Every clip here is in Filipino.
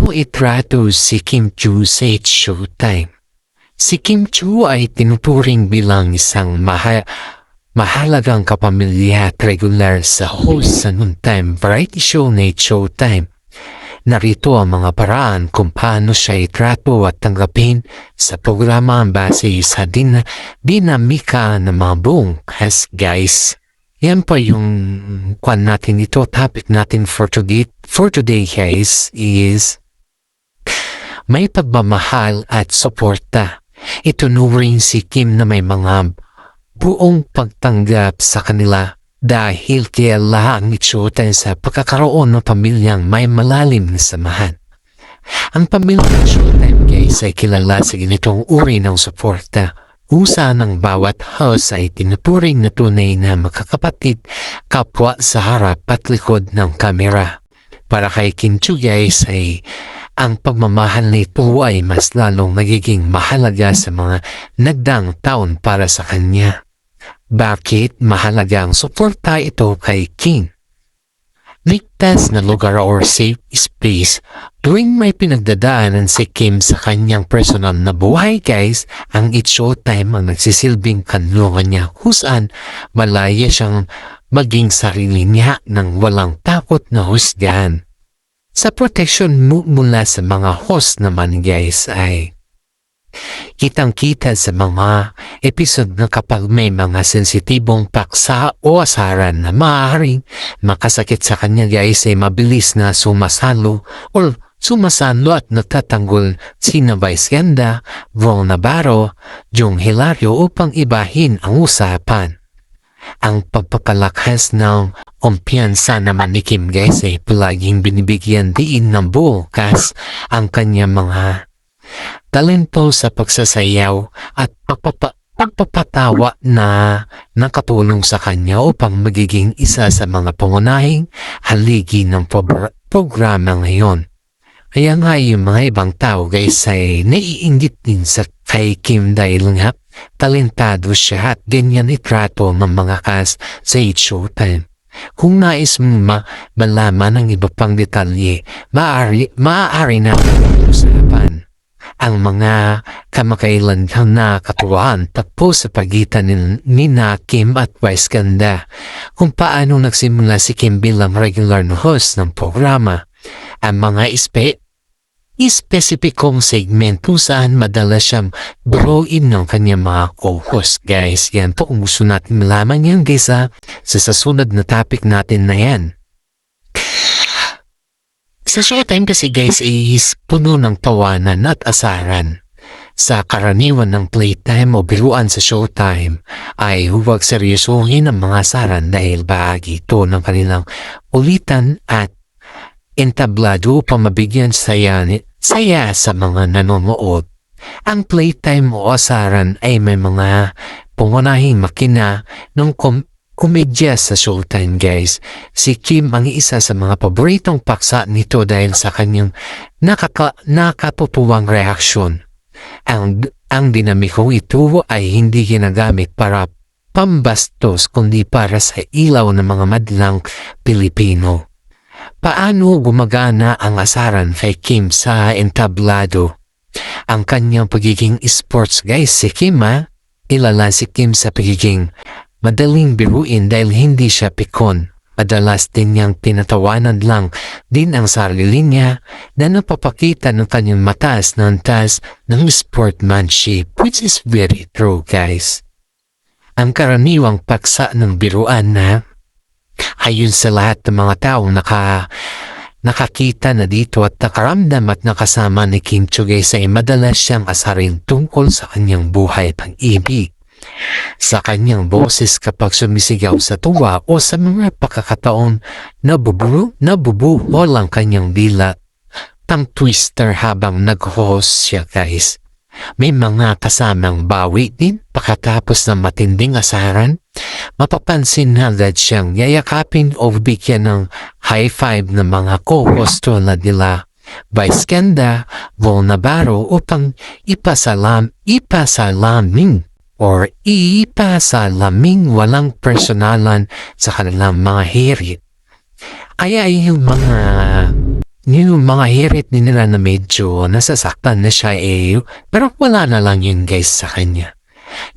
Paano itrato si Kim Chiu sa Showtime? Si Kim Chiu ay tinuturing bilang isang mahalagang kapamilya at regular sa host sa noontime variety show na Showtime. Narito ang mga paraan kung paano siya itrato at tanggapin sa programa base sa dinamika ng mga buong cast, guys. Yan pa yung topic natin for today guys is may pagmamahal at suporta. Itunuring si Kim na may mga buong pagtanggap sa kanila dahil kilala ang Showtime sa pagkakaroon ng pamilyang may malalim na samahan. Ang pamilyang Showtime guys ay kilala sa ganitong uri ng suporta. Saan ng bawat host ay tinuturing na tunay na magkakapatid kapwa sa harap at likod ng kamera. Para kay Kim Chiu guys ay ang pagmamahal nito ay mas lalong nagiging mahalaga sa mga nagdaang taon para sa kanya. Bakit mahalaga ang suporta ito kay Kim? Ligtas na lugar or safe space. Tuwing may pinagdadaanan si Kim sa kanyang personal na buhay guys, ang Showtime ang nagsisilbing kanlungan niya kung saan malaya siyang maging sarili niya nang walang takot na husgahan. Sa protection mula sa mga host naman guys ay kitang-kita sa mga episode na kapag may mga sensitibong paksa o asaran na maaaring makasakit sa kanya guys ay mabilis na sumasalo at natatanggol sina Vice Ganda, Von Navarro, Jung Hilario upang ibahin ang usapan. Ang pagpapalakas ng kumpiyansa naman ni Kim guys ay palaging binibigyan din ng buong cast ang kanya mga talento sa pagsasayaw at pagpapatawa na nakatulong sa kanya upang magiging isa sa mga pangunahing haligi ng programa ngayon. Kaya nga yung mga ibang tao guys ay naiinggit din sa kay Kim dahil nga talentado siya at ganyan itrato ng mga cast sa Showtime. Kung nais mo malaman ang iba pang detalye, maaari na usapan ang mga kamakailan na katuwaan tapos sa pagitan ni Kim at Vice Ganda kung paano nagsimula si Kim bilang regular na host ng programa. Ang mga espesipikong segment kung saan madalas siyang buruin ng kanyang mga co-host guys. Yan po kung gusto natin malaman yan guys sa susunod na topic natin na yan. Sa Showtime kasi guys is puno ng tawanan at asaran. Sa karaniwan ng playtime o biruan sa Showtime ay huwag seryosohin ang mga asaran dahil bahagi ito ng kanilang ulitan at entablado upang mabigyan saya sa mga nanonood. Ang playtime o asaran ay may mga pangunahing makina ng komedya sa Showtime guys. Si Kim ang isa sa mga paboritong paksa nito dahil sa kanyang nakatutuwang reaksyon. Ang dinamikong ito ay hindi ginagamit para pambastos kundi para sa ilaw ng mga madlang Pilipino. Paano gumagana ang asaran kay Kim sa entablado? Ang kanyang pagiging sports guys si Kim ilala si Kim sa pagiging madaling biruin dahil hindi siya pikon. Madalas din niyang tinatawanan lang din ang sarili niya na napapakita ng kanyang mataas na antas ng sportsmanship, which is very true guys. Ang karaniwang paksa ng biruan na ayon sa lahat ng mga taong nakakita na dito at nakaramdam at nakasama ni Kim Chiu guys ay madalas siyang asarin tungkol sa kanyang buhay at pag-ibig. Sa kanyang boses kapag sumisigaw sa tuwa o sa mga pagkakataon nabubuhol ang kanyang dila tang twister habang nag-host siya guys. May mga kasamang bawi din pagkatapos ng matinding asaran. Mapapansin na agad siyang yayakapin o bigyan ng high five ng mga co-host tulad nila Vice Ganda, Von Navarro upang ipasalaming walang personalan sa kanilang mga hirit. Kaya yung mga yung mga hirit ni nila na medyo nasasaktan na siya pero wala na lang yun guys sa kanya.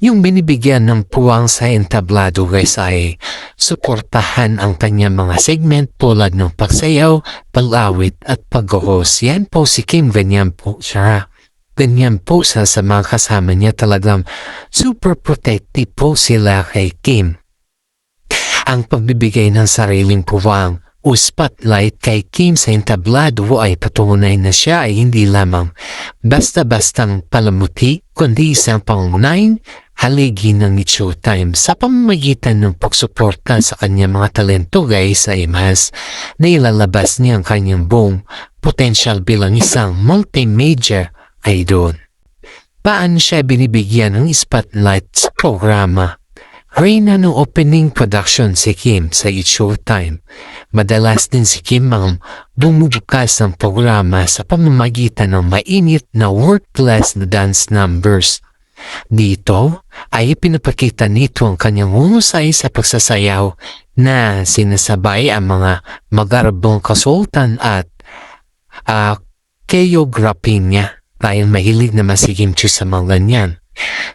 Yung binibigyan ng puwang sa entablado guys ay suportahan ang kanyang mga segment tulad ng pagsayaw, pag-awit at pag-host. Yan po si Kim, ganyan po siya. Ganyan po sa mga kasama niya, talagang super protective po sila kay Kim. Ang pagbibigay ng sariling puwang o spotlight kay Kim sa entablado ay patunay na siya ay hindi lamang basta-bastang palamuti kundi isang pangunahing haligi ng Showtime sa pamamagitan ng pagsuporta sa kanyang mga talento guys ay mas nailalabas niya ang kanyang buong potential bilang isang multi-major idol. Paano siya binibigyan ng spotlight sa programa? Reyna ng opening production si Kim sa Showtime. Madalas din si Kim ang bumubukas ng programa sa pamamagitan ng mainit na world-class na dance numbers. Dito ay pinapakita nito ang kanyang husay sa pagsasayaw na sinasabay ang mga magarabong kasultan at choreography niya. Dahil mahilig naman si Kim Chiu sa mga ganyan.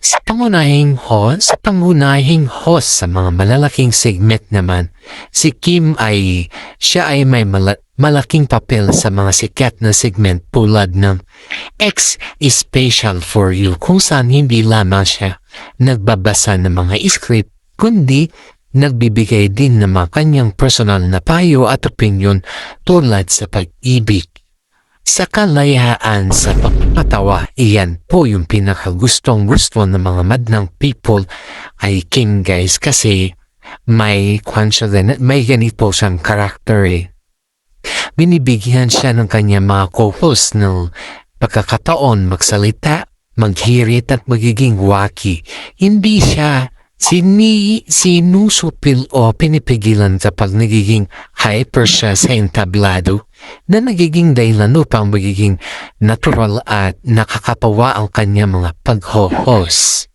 Sa pangunahing host sa mga malalaking segment naman, si Kim siya ay may malaking papel sa mga sikat na segment tulad ng X is Special for You kung saan hindi lamang siya nagbabasa ng mga script kundi nagbibigay din ng mga kanyang personal na payo at opinion tulad sa pag-ibig, sa kalayaan, sa pagpatawa. Iyan po yung pinakagustong-gusto ng mga madlang people ay Kim guys kasi may ganito siyang karakter Binibigyan siya ng kanyang mga co-host ng pagkakataon magsalita, maghirit at magiging wacky. Hindi siya sinusupil o pinipigilan kapag nagiging hyper siya sa entablado na nagiging dahilan upang magiging natural at nakakatawa ang kanyang mga pag-host.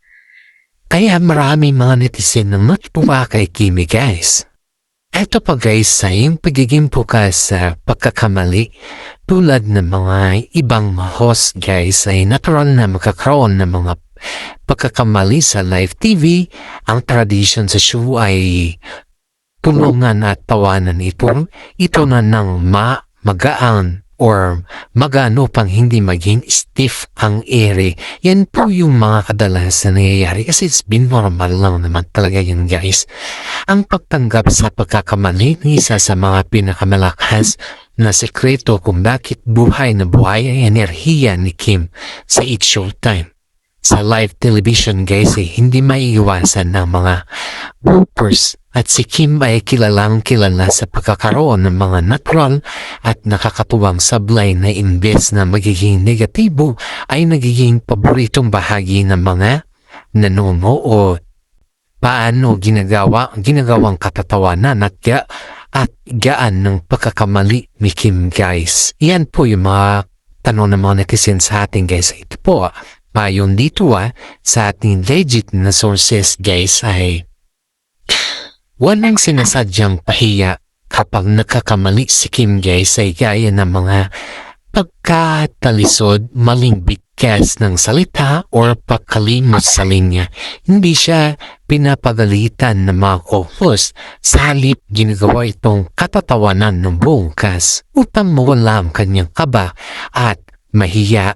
Kaya maraming mga netizen na natuwa kay Kimi guys. Ito pa guys ay yung pagiging bukas sa pagkakamali. Tulad ng mga ibang host guys ay natural na makakaroon ng mga pagkakamali sa live TV. Ang tradition sa show ay tulungan at tawanan ito na ng magaan or magano pang hindi maging stiff ang ere. Yan po yung mga kadalasan na nangyayari kasi it's been normal lang naman talaga yun guys. Ang pagtanggap sa pagkakamali ng isa sa mga pinakamalakas na sekreto kung bakit buhay na buhay ay enerhiya ni Kim sa It's Showtime. Sa live television guys ay hindi maiiwasan ng mga bloopers at si Kim ay kilalang kilala sa pagkakaroon ng mga natural at nakakatuwang sablay na imbes na magiging negatibo ay nagiging paboritong bahagi ng mga nanonood. Paano ginagawang katatawanan at gaan ng pagkakamali ni Kim guys. Yan po yung mga tanong ng mga netizen sa atin guys. Ito po payon dito sa ating legit na sources guys ay walang sinasadyang pahiya kapag nagkakamali si Kim guys ay gaya ng mga pagkatalisod, maling bigkas ng salita or pagkalimot sa linya. Hindi siya pinapagalitan ng mga co-host, sa halip ginagawa itong katatawanan ng buong cast upang mawala ang kanyang kaba at mahiya.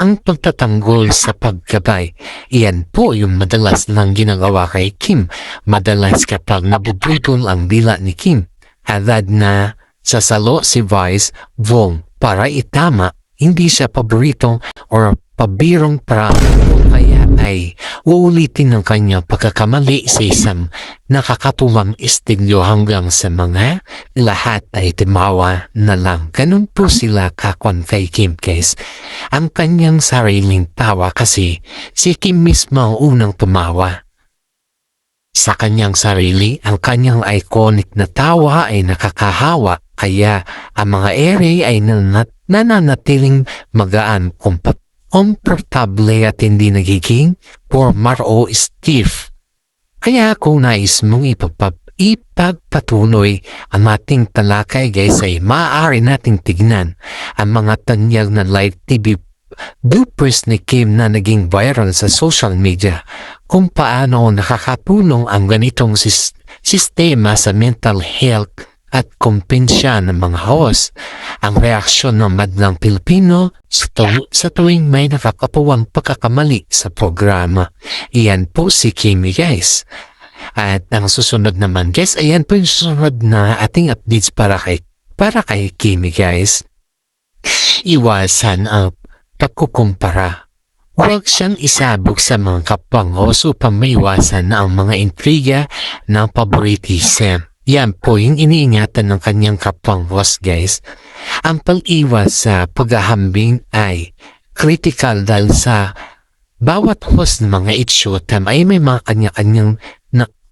Ang pagtatanggol sa pagkabay, iyan po yung madalas lang ginagawa kay Kim. Madalas kapag nabubutol ang dila ni Kim, agad na sasalo si Vice Vong para itama. Hindi siya paborito or pabirong kaya ay uulitin ng kanyang pagkakamali sa isang nakakatuwang istilyo hanggang sa mga lahat ay timawa na lang. Ganun po sila kakon kay Kim guys. Ang kanyang sariling tawa kasi si Kim mismo ang unang tumawa. Sa kanyang sarili, ang kanyang iconic na tawa ay nakakahawa kaya ang mga ere ay nananatiling magaan, komportable at hindi nagiging formal o stiff. Kaya kung nais mong ipagpatuloy ang ating talakay guys ay maaari nating tignan ang mga tanyag na live TV bloopers ni Kim na naging viral sa social media kung paano nakakatulong ang ganitong sistema sa mental health at kumpensya ng mga host. Ang reaksyon ng madlang Pilipino sa tuwing may nakakapawang pagkakamali sa programa. Iyan po si Kimi guys. At ang susunod naman guys, ayan po yung susunod na ating updates para kay Kimi guys. Iwasan ang pagkukumpara. Huwag siyang isabog sa mga kapwang host upang maiwasan na ang mga intriga ng favoritism. Yan po yung iniingatan ng kanyang kapwang host guys. Ang pag-iwas sa paghahambing ay critical dahil sa bawat host ng mga itshowtime ay may mga kanya-kanyang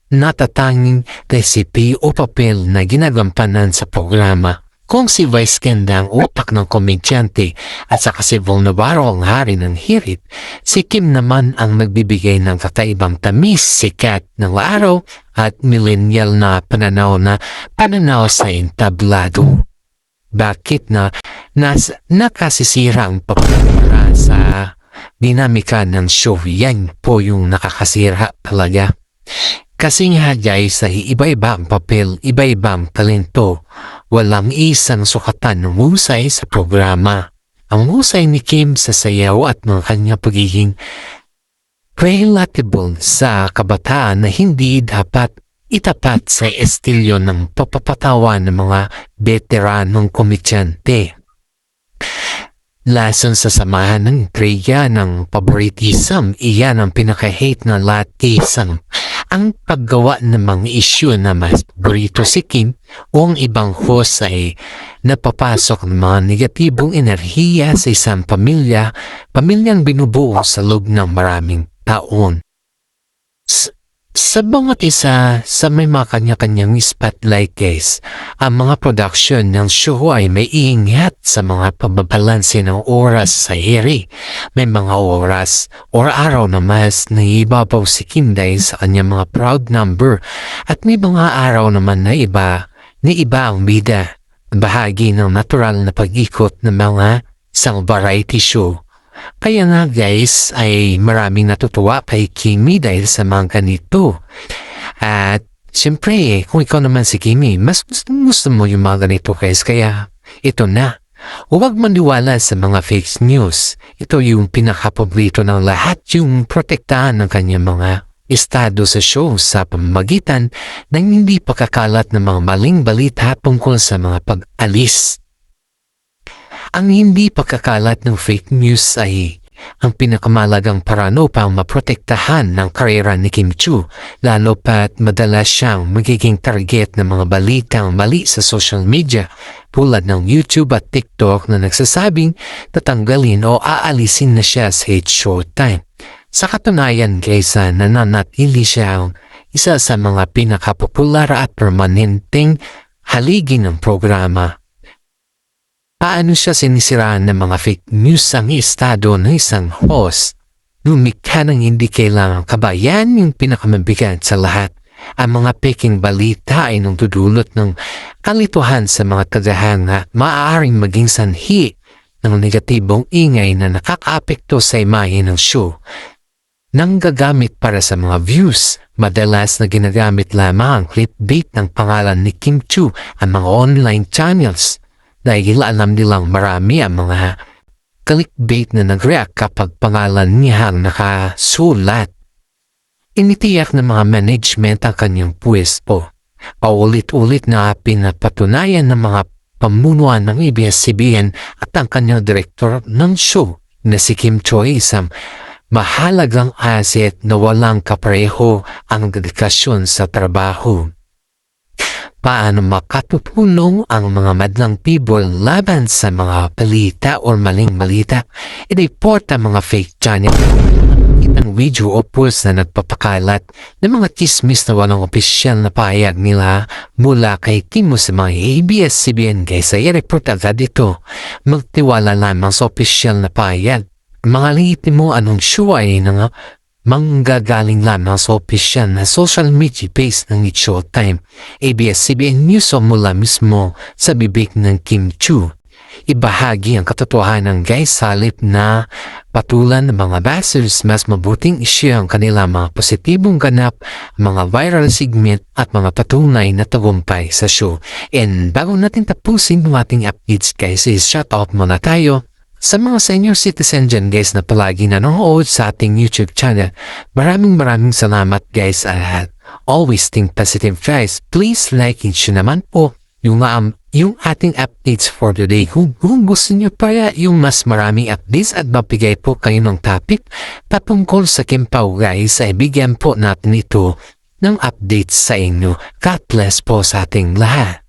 natatanging recipe o papel na ginagampanan sa programa. Kung si Vice Ganda ang utak ng komedyante at saka si Von Navarro ang hari ng hirit, si Kim naman ang nagbibigay ng kakaibang tamis, sikat ng araw at millennial na pananaw sa entablado. Bakit nakasisira ang papara sa dinamika ng show? Yan po yung nakakasira talaga. Kasi nga guys ay iba-iba ang papel, iba-iba ang talento. Walang isang sukatan ng husay sa programa. Ang husay ni Kim sa sayaw at ng kanya pagiging relatable sa kabataan na hindi dapat itapat sa estilyo ng papapatawa ng mga veteranong komedyante. Lason sa samahan ng intriga ng favoritism, iyan ang pinaka-hate na lahat ang paggawa ng mga isyu na mas paborito si Kim o ang ibang host ay napapasok ng mga negatibong enerhiya sa isang pamilyang binubuo sa loob ng maraming taon. Sa bawat isa sa may mga kanya-kanyang spotlight guys, ang mga production ng show ay may iingat sa mga pagbabalanse ng oras sa ere. May mga oras o araw na mas naibabaw si Kim dahil sa kanyang mga proud number at may mga araw naman na iba ang bida. Bahagi ng natural na pag-ikot ng mga isang variety show. Kaya nga guys ay maraming natutuwa kay Kimi dahil sa mga ganito. At siyempre kung ikaw naman si Kimi, mas gusto mo yung mga ganito guys. Kaya ito na. Huwag maniwala sa mga fake news. Ito yung pinakapaborito ng lahat, yung protektahan ng kanyang mga estado sa show sa pamamagitan ng hindi pagkakalat ng mga maling balita tungkol sa mga pag-alis. Ang hindi pagkakalat ng fake news ay ang pinakamalagang paraan upang maprotektahan ng karera ni Kim Chiu, lalo pat madalas siyang magiging target ng mga balitang mali sa social media tulad ng YouTube at TikTok na nagsasabing tatanggalin o aalisin na siya sa Showtime. Sa katunayan kaysa nananatili siya ang isa sa mga pinakapopular at permanenteng haligi ng programa. Paano siya sinisiraan ng mga fake news ang estado ng isang host? Lumikha ng hindi kailangang kabayan yung pinakamabigat sa lahat. Ang mga peking balita ay nung dudulot ng kalituhan sa mga tagahanga, maaaring maging sanhi ng negatibong ingay na nakakaapekto sa imahe ng show. Nang gagamit para sa mga views, madalas na ginagamit lamang ang clickbait ng pangalan ni Kim Chiu ang mga online channels. Dahil alam nilang marami ang mga clickbait na nag-react kapag pangalan niya ang nakasulat. Initiyak ng mga management ang kanyang pwesto. Paulit-ulit na pinapatunayan ng mga pamunuan ng ABS-CBN at ang kanyang direktor ng show na si Kim Choi isang mahalagang asset na walang kapareho ang dedikasyon sa trabaho. Paano makatutulong ang mga madlang people laban sa mga balita o maling balita? I-report ang mga fake channel ng video o post na nagpapakalat ng mga chismis na walang opisyal na pahayag nila mula kay Kim sa mga ABS-CBN kaysa i-report agad ito. Magtiwala lamang sa opisyal na pahayag. Mga mo anong show ay manggagaling lamang sa opisyal na social media page ng It's Showtime. ABS-CBN News mula mismo sa bibig ng Kim Chiu. Ibahagi ang katotohanan guys sa halip na patulan ng mga bashers, mas mabuting i-share ang kanilang mga positibong ganap, mga viral segment at mga patunay na tagumpay sa show. And bago natin tapusin ang ating updates guys, is shout out muna tayo sa mga senior citizen dyan guys na palagi nanonood sa ating YouTube channel. Maraming salamat guys at always think positive guys. Please like and share naman po yung ating updates for today. Kung gusto nyo pa yung mas maraming updates at mabigay po kayo ng topic patungkol sa Kim Pao guys, ay bigyan po natin ito ng updates sa inyo. God bless po sa ating lahat.